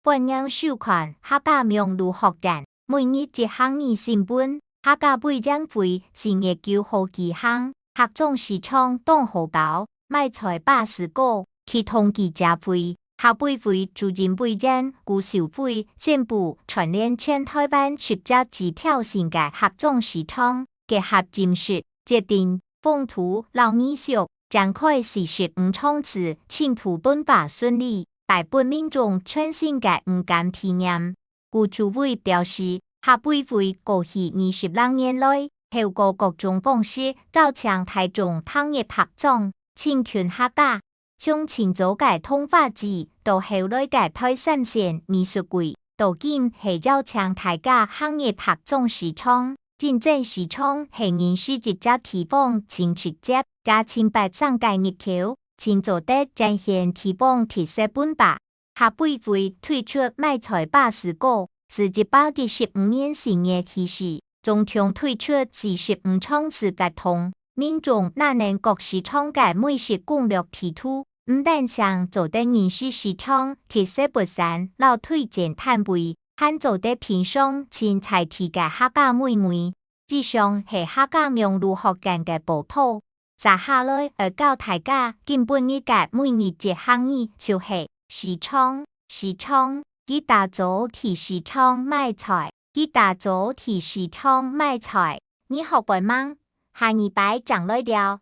本央授权客家名录学简，每日一项语新本，客家背展会新月9号期限，客总市场东河高卖菜80个，去同记者会。客背会主任背展古受会宣布全链全台湾10只指标性嘅客总市场嘅合进式决定风土老艺术展开45场次，庆祝本把顺利，大本民众全新嘅五感体验。古主委表示，客背会过去20年来，透过各种方式加强台中商业拍总，请全客家。从前早嘅通化字到後來嘅台三線美術館，到今係要搶大家行業拍總市場，真正市場係認識一隻地方前直接加100張嘅入口，前做得展現地方特色本把。客背會推出賣菜80個，是115年4月開始，總共推出45場次嘅通，民眾哪能各市場嘅美食攻略地圖。唔但想做得認識市場特色不散，老推薦攤位，還做得品嘗前菜地嘅客家美味。以上係客家名錄學簡嘅報道。接下來教大家今本日嘅每日一項語就係市場，佢打造替市場賣菜，你學會嗎？下禮拜講來了。